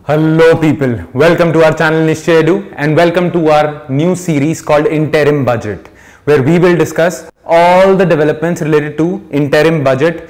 Hello people, welcome to our channel Nishchay Edu and welcome to our new series called Interim Budget, where we will discuss all the developments related to interim budget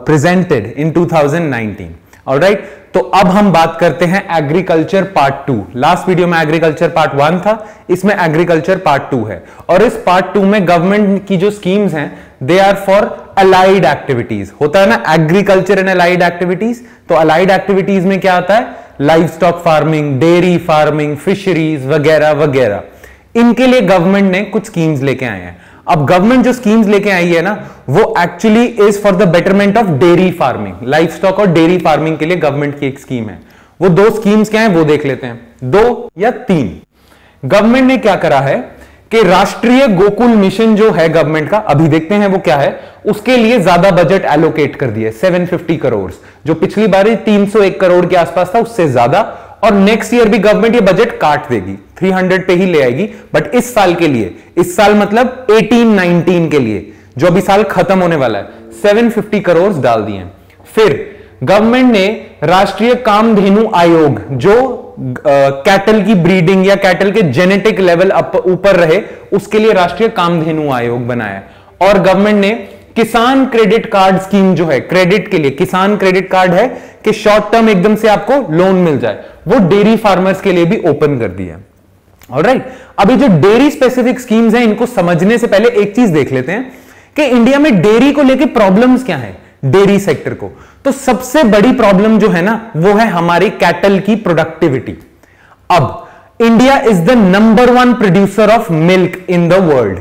presented in 2019. Alright, तो अब हम बात करते हैं agriculture part 2। Last video में agriculture part 1 था, इसमें agriculture part 2 है और इस पार्ट 2 में गवर्नमेंट की जो स्कीम्स हैं they are for allied activities. होता है ना एग्रीकल्चर एंड अलाइड एक्टिविटीज, तो अलाइड एक्टिविटीज में क्या आता है? Livestock farming, dairy farming, fisheries वगैरह वगैरह। इनके लिए गवर्नमेंट ने कुछ स्कीम्स लेके आए हैं। अब गवर्नमेंट जो स्कीम्स लेके आई है ना, वो actually is for the betterment of dairy farming. Live stock और डेयरी फार्मिंग के लिए गवर्नमेंट की एक स्कीम है। वो दो स्कीम्स क्या है वो देख लेते हैं, 2 या 3। गवर्नमेंट ने क्या करा है कि राष्ट्रीय गोकुल मिशन जो है गवर्नमेंट का, अभी देखते हैं वो क्या है, उसके लिए ज्यादा बजट एलोकेट कर दिया 750 करोड़। जो पिछली बार 301 करोड़ के आसपास था उससे ज्यादा, और नेक्स्ट ईयर भी गवर्नमेंट ये बजट काट देगी, 300 पे ही ले आएगी। बट इस साल के लिए, इस साल मतलब 18-19 के लिए जो अभी साल खत्म होने वाला है, 750 करोड़ डाल दिए। फिर गवर्नमेंट ने राष्ट्रीय कामधेनु आयोग, जो कैटल की ब्रीडिंग या कैटल के जेनेटिक लेवल ऊपर रहे, उसके लिए राष्ट्रीय कामधेनु आयोग बनाया। और गवर्नमेंट ने किसान क्रेडिट कार्ड स्कीम जो है, क्रेडिट के लिए किसान क्रेडिट कार्ड है कि शॉर्ट टर्म एकदम से आपको लोन मिल जाए, वो डेयरी फार्मर्स के लिए भी ओपन कर दिया। ऑलराइट, अभी जो डेयरी स्पेसिफिक स्कीम्स हैं इनको समझने से पहले एक चीज देख लेते हैं कि इंडिया में डेयरी को लेके प्रॉब्लम्स क्या है, डेयरी सेक्टर को। तो सबसे बड़ी प्रॉब्लम जो है ना, वो है हमारी कैटल की प्रोडक्टिविटी। अब India is the number 1 producer of milk in the world,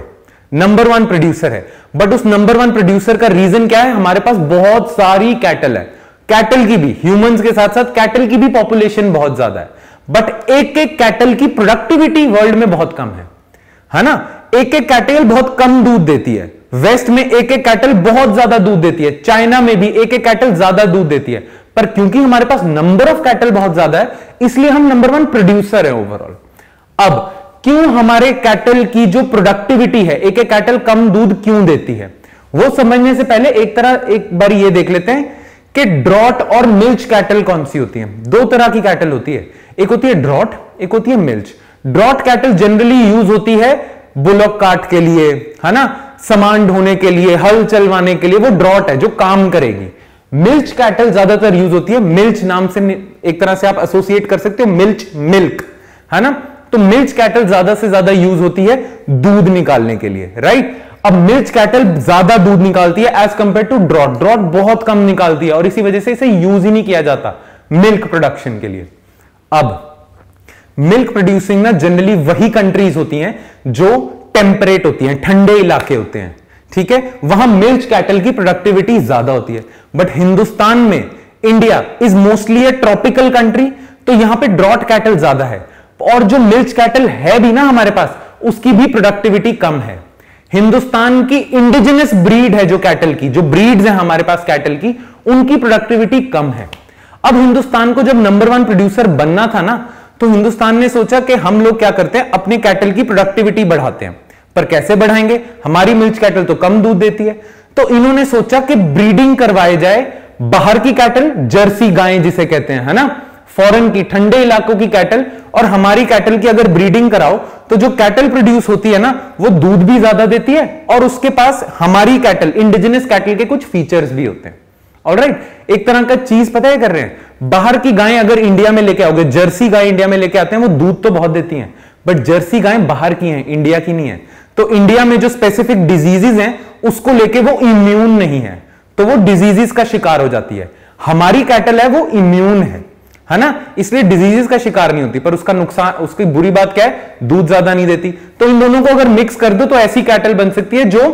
number 1 producer है। बट उस नंबर 1 प्रोड्यूसर का रीजन क्या है? हमारे पास बहुत सारी कैटल है, कैटल की भी, ह्यूमंस के साथ साथ कैटल की भी पॉपुलेशन बहुत ज्यादा है। बट एक एक कैटल की प्रोडक्टिविटी वर्ल्ड में बहुत कम है ना। एक एक कैटल बहुत कम दूध देती है, वेस्ट में एक एक कैटल बहुत ज्यादा दूध देती है, चाइना में भी एक एक कैटल ज्यादा दूध देती है। पर क्योंकि हमारे पास नंबर ऑफ कैटल बहुत ज्यादा है, इसलिए हम नंबर 1 प्रोड्यूसर है ओवरऑल। अब क्यों हमारे कैटल की जो प्रोडक्टिविटी है, एक एक कैटल कम दूध क्यों देती है, वो समझने से पहले एक बार ये देख लेते हैं कि ड्रॉट और मिल्च कैटल कौन सी होती है। 2 तरह की कैटल होती है, एक होती है ड्रॉट, एक होती है milch. Draught cattle generally use होती है बुलॉक काट के लिए, है ना, सामान ढोने के लिए, हल चलवाने के लिए, वो ड्रॉट है जो काम करेगी। मिल्च कैटल ज्यादातर यूज होती है, मिल्च नाम से एक तरह से आप एसोसिएट कर सकते हो, मिल्च मिल्क, है ना। तो मिल्च कैटल ज्यादा से ज्यादा यूज होती है दूध निकालने के लिए, राइट। अब मिल्च कैटल ज्यादा दूध निकालती है as compare to draught, draught बहुत कम निकालती है और इसी वजह से इसे यूज ही नहीं किया जाता मिल्क प्रोडक्शन के लिए। अब मिल्क प्रोड्यूसिंग ना जनरली वही कंट्रीज होती हैं जो टेम्परेट होती हैं, ठंडे इलाके होते हैं, ठीक है, वहां मिल्च कैटल की प्रोडक्टिविटी ज्यादा होती है। बट हिंदुस्तान में, India is mostly A tropical country, तो यहां पे ड्रॉट कैटल ज्यादा है और जो मिल्च कैटल है भी ना हमारे पास, उसकी भी प्रोडक्टिविटी कम है। हिंदुस्तान की इंडिजिनस ब्रीड है जो कैटल की, जो ब्रीड्स हैं हमारे पास कैटल की, उनकी प्रोडक्टिविटी कम है। अब हिंदुस्तान को जब नंबर 1 प्रोड्यूसर बनना था ना, तो हिंदुस्तान ने सोचा कि हम लोग क्या करते हैं, अपने कैटल की प्रोडक्टिविटी बढ़ाते हैं। पर कैसे बढ़ाएंगे, हमारी मिल्च कैटल तो कम दूध देती है। तो इन्होंने सोचा कि ब्रीडिंग करवाए जाए बाहर की कैटल, जर्सी गायें जिसे कहते हैं, है ना, फॉरेन की, ठंडे इलाकों की कैटल, और हमारी कैटल की अगर ब्रीडिंग कराओ तो जो कैटल प्रोड्यूस होती है ना, वो दूध भी ज्यादा देती है और उसके पास हमारी कैटल, इंडिजिनस कैटल के कुछ फीचर्स भी होते हैं। ऑलराइट, एक तरह का चीज पता है कर रहे हैं, बाहर की गायें अगर इंडिया में लेके आओगे, जर्सी गाय इंडिया में लेके आते हैं, वो दूध तो बहुत देती हैं, बट जर्सी गायें बाहर की हैं, इंडिया की नहीं है। तो इंडिया में जो स्पेसिफिक डिजीजेस हैं उसको लेके वो इम्यून नहीं है, तो वो डिजीजेस का शिकार हो जाती है। हमारी कैटल है वो इम्यून है ना, इसलिए डिजीजेस का शिकार नहीं होती। पर उसका नुकसान, उसकी बुरी बात क्या है, दूध ज्यादा नहीं देती। तो इन दोनों को अगर मिक्स कर दो तो ऐसी कैटल बन सकती है जो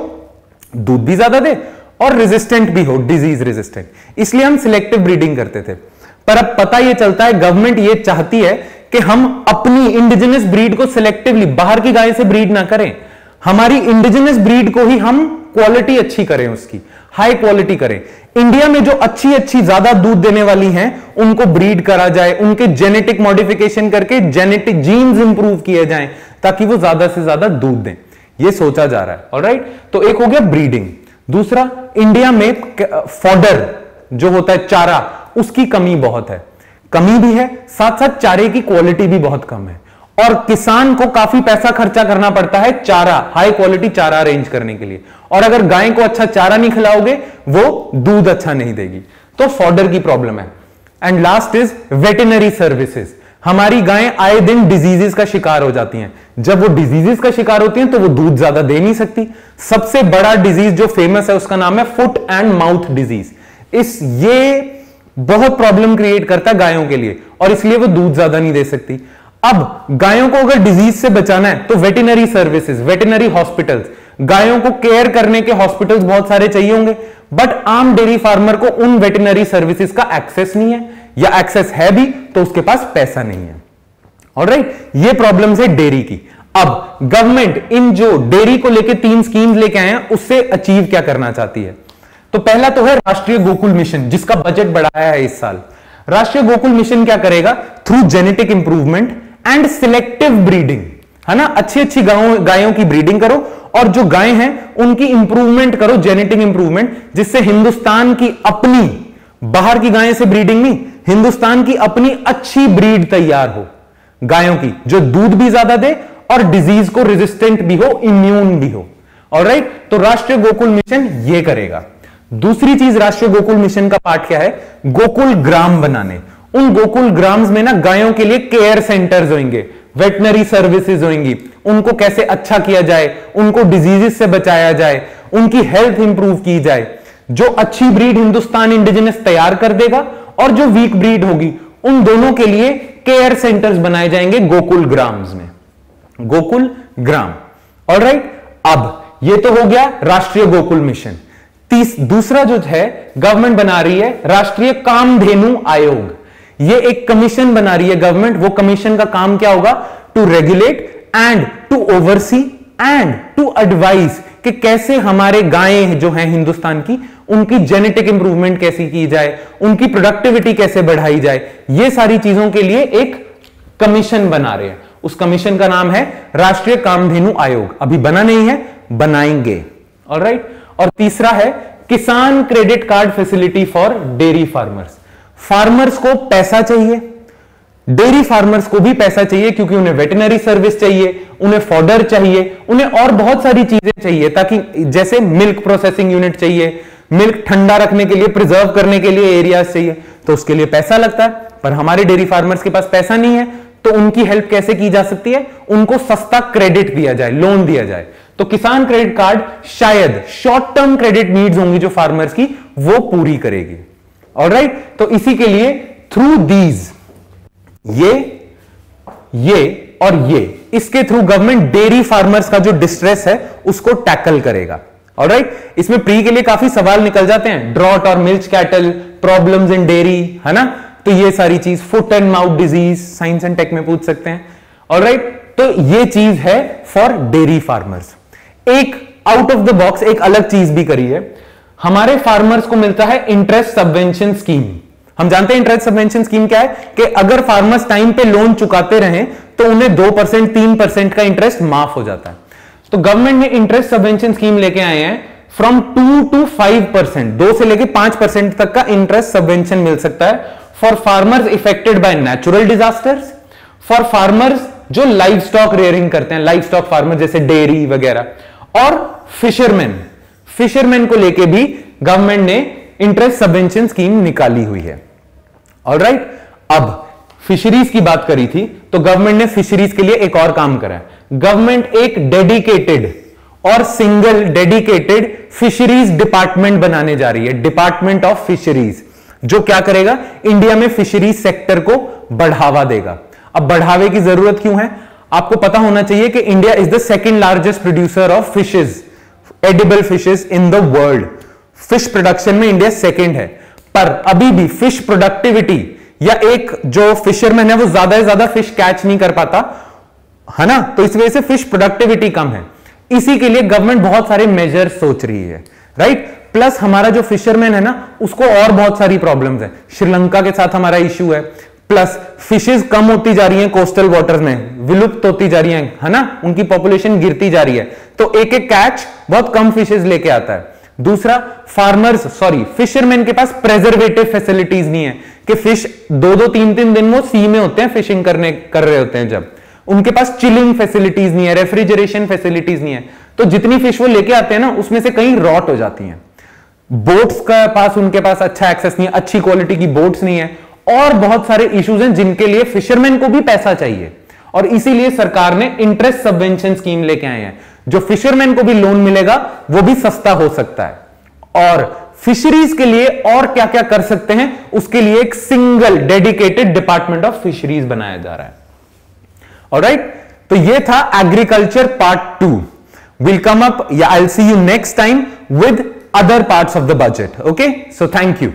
दूध भी ज्यादा दे और रेजिस्टेंट भी हो, डिजीज रेजिस्टेंट। इसलिए हम सिलेक्टिव ब्रीडिंग करते थे। पर अब पता यह चलता है, गवर्नमेंट ये चाहती है कि हम अपनी इंडिजिनस ब्रीड को सिलेक्टिवली, बाहर की गाय से ब्रीड ना करें, हमारी इंडिजिनस ब्रीड को ही हम क्वालिटी अच्छी करें, उसकी हाई क्वालिटी करें। इंडिया में जो अच्छी अच्छी ज्यादा दूध देने वाली हैं उनको ब्रीड करा जाए, उनके जेनेटिक मॉडिफिकेशन करके जेनेटिक जीन्स इंप्रूव किए जाएं ताकि वो ज्यादा से ज्यादा दूध दें, ये सोचा जा रहा है। ऑलराइट, तो एक हो गया ब्रीडिंग। दूसरा, इंडिया में फॉडर जो होता है चारा, उसकी कमी बहुत है। कमी भी है, साथ साथ चारे की क्वालिटी भी बहुत कम है और किसान को काफी पैसा खर्चा करना पड़ता है चारा, हाई क्वालिटी चारा अरेंज करने के लिए। और अगर गाय को अच्छा चारा नहीं खिलाओगे वो दूध अच्छा नहीं देगी, तो फॉडर की प्रॉब्लम है। And last is veterinary services. हमारी गायें आए दिन डिजीजेस का शिकार हो जाती हैं। जब वो डिजीजेस का शिकार होती हैं तो वो दूध ज्यादा दे नहीं सकती। सबसे बड़ा डिजीज जो फेमस है उसका नाम है फुट एंड माउथ डिजीज। ये बहुत प्रॉब्लम क्रिएट करता है गायों के लिए और इसलिए वो दूध ज्यादा नहीं दे सकती। अब गायों को अगर डिजीज से बचाना है तो वेटरनरी सर्विसेज, वेटरनरी हॉस्पिटल्स, गायों को केयर करने के हॉस्पिटल्स बहुत सारे चाहिए होंगे, बट आम डेयरी फार्मर को उन वेटरनरी सर्विसेज का एक्सेस नहीं है, या एक्सेस है भी तो उसके पास पैसा नहीं है। ऑलराइट, ये प्रॉब्लम्स है डेयरी की। अब गवर्नमेंट इन जो डेयरी को लेके 3 स्कीम्स लेके आए हैं उससे अचीव क्या करना चाहती है? तो पहला तो है राष्ट्रीय गोकुल मिशन, जिसका बजट बढ़ाया है इस साल। राष्ट्रीय गोकुल मिशन क्या करेगा? Through genetic improvement and selective breeding, है ना, अच्छी अच्छी गायों की ब्रीडिंग करो और जो गाय हैं उनकी इंप्रूवमेंट करो, जेनेटिक इंप्रूवमेंट, जिससे हिंदुस्तान की अपनी, बाहर की गाय से ब्रीडिंग नहीं, हिंदुस्तान की अपनी अच्छी ब्रीड तैयार हो गायों की, जो दूध भी ज्यादा दे और डिजीज को रेजिस्टेंट भी हो, इम्यून भी हो। ऑलराइट, तो राष्ट्रीय गोकुल मिशन ये करेगा। दूसरी चीज राष्ट्रीय गोकुल मिशन का पार्ट क्या है? गोकुल ग्राम बनाने। उन गोकुल ग्राम्स में ना गायों के लिए केयर सेंटर्स होंगे, वेटनरी सर्विसेज होंगी, उनको कैसे अच्छा किया जाए, उनको डिजीजेस से बचाया जाए, उनकी हेल्थ इंप्रूव की जाए। जो अच्छी ब्रीड हिंदुस्तान इंडिजिनस तैयार कर देगा और जो वीक ब्रीड होगी, उन दोनों के लिए केयर सेंटर्स बनाए जाएंगे गोकुल ग्राम्स में, गोकुल ग्राम। ऑलराइट, अब ये तो हो गया राष्ट्रीय गोकुल मिशन। दूसरा जो है गवर्नमेंट बना रही है राष्ट्रीय कामधेनु आयोग। ये एक कमीशन बना रही है गवर्नमेंट। वो कमीशन का काम क्या होगा? To regulate and to oversee and to advise कि कैसे हमारे गायें जो हैं हिंदुस्तान की, उनकी जेनेटिक इंप्रूवमेंट कैसे की जाए, उनकी प्रोडक्टिविटी कैसे बढ़ाई जाए। ये सारी चीजों के लिए एक कमीशन बना रहे हैं। उस कमीशन का नाम है राष्ट्रीय कामधेनु आयोग। अभी बना नहीं है, बनाएंगे। ऑलराइट, और तीसरा है किसान credit card facility for dairy farmers. Farmers को पैसा चाहिए, डेयरी फार्मर्स को भी पैसा चाहिए, क्योंकि उन्हें वेटरनरी सर्विस चाहिए, उन्हें फॉडर चाहिए, उन्हें और बहुत सारी चीजें चाहिए, ताकि जैसे मिल्क प्रोसेसिंग यूनिट चाहिए, मिल्क ठंडा रखने के लिए, प्रिजर्व करने के लिए एरियाज चाहिए, तो उसके लिए पैसा लगता है। पर हमारे डेयरी फार्मर्स के पास पैसा नहीं है, तो उनकी हेल्प कैसे की जा सकती है? उनको सस्ता क्रेडिट दिया जाए, लोन दिया जाए। तो किसान क्रेडिट कार्ड शायद शॉर्ट टर्म क्रेडिट नीड्स होंगी जो फार्मर्स की, वो पूरी करेगी। ऑलराइट, तो इसी के लिए थ्रू दीज, ये और ये, इसके थ्रू गवर्नमेंट डेयरी फार्मर्स का जो डिस्ट्रेस है उसको टैकल करेगा। ऑलराइट, इसमें प्री के लिए काफी सवाल निकल जाते हैं, ड्रॉट और milk cattle, problems in dairy, है ना, तो ये सारी चीज, foot and mouth disease, science and tech में पूछ सकते हैं। ऑलराइट, तो ये चीज है फॉर डेयरी फार्मर्स। एक आउट ऑफ द बॉक्स एक अलग चीज भी करी है, हमारे फार्मर्स को मिलता है इंटरेस्ट सबवेंशन स्कीम। हम जानते हैं इंटरेस्ट सबवेंशन स्कीम क्या है, कि अगर फार्मर्स टाइम पे लोन चुकाते रहें तो उन्हें 2%, 3% का इंटरेस्ट माफ हो जाता है। तो गवर्नमेंट ने इंटरेस्ट सबवेंशन स्कीम लेके आए हैं, फ्रॉम 2 to 5%, 2 से लेके 5% तक का इंटरेस्ट सबवेंशन मिल सकता है for farmers affected by natural disasters, for farmers जो लाइव स्टॉक रेयरिंग करते हैं, लाइव स्टॉक फार्मर जैसे डेयरी वगैरह, और फिशरमैन को लेके भी गवर्नमेंट ने इंटरेस्ट सबवेंशन स्कीम निकाली हुई है। ऑलराइट, अब फिशरीज की बात करी थी, तो गवर्नमेंट ने फिशरीज के लिए एक और काम करा है। गवर्नमेंट एक डेडिकेटेड और सिंगल डेडिकेटेड फिशरीज डिपार्टमेंट बनाने जा रही है, डिपार्टमेंट ऑफ फिशरीज, जो क्या करेगा? इंडिया में फिशरीज सेक्टर को बढ़ावा देगा। अब बढ़ावे की जरूरत क्यों है? आपको पता होना चाहिए कि India is the second largest producer of fishes, edible fishes in the world. Fish production में इंडिया सेकंड है, पर अभी भी फिश प्रोडक्टिविटी, या एक जो फिशरमैन है वो ज्यादा से ज्यादा फिश कैच नहीं कर पाता, है ना, तो इस वजह से फिश प्रोडक्टिविटी कम है। इसी के लिए गवर्नमेंट बहुत सारे मेजर सोच रही है, राइट। प्लस हमारा जो फिशरमैन है ना, उसको और बहुत सारी प्रॉब्लम्स है, श्रीलंका के साथ हमारा इश्यू है, प्लस फिशेज कम होती जा रही हैं, कोस्टल वाटर्स में विलुप्त होती जा रही हैं, है ना, उनकी पॉपुलेशन गिरती जा रही है, तो एक एक कैच बहुत कम फिशेज लेके आता है। दूसरा, फिशरमैन के पास प्रेजर्वेटिव फैसिलिटीज नहीं है, कि फिश 2-2, 3-3 दिन वो सी में होते हैं, फिशिंग कर रहे होते हैं, जब उनके पास चिलिंग फैसिलिटीज नहीं है, रेफ्रिजरेशन फैसिलिटीज नहीं है, तो जितनी फिश वो लेके आते हैं ना, उसमें से कहीं रॉट हो जाती हैं। बोट्स का पास उनके पास अच्छा एक्सेस नहीं है, अच्छी क्वालिटी की बोट्स नहीं है, और बहुत सारे इश्यूज हैं जिनके लिए फिशरमैन को भी पैसा चाहिए, और इसीलिए सरकार ने इंटरेस्ट सबवेंशन स्कीम लेके आए हैं, जो फिशरमैन को भी लोन मिलेगा, वो भी सस्ता हो सकता है। और फिशरीज के लिए और क्या क्या कर सकते हैं, उसके लिए एक single dedicated department of fisheries बनाया जा रहा है। ऑलराइट, तो ये था agriculture part 2। Will come up, या I will see you next time with other parts of the budget. Okay, so thank you.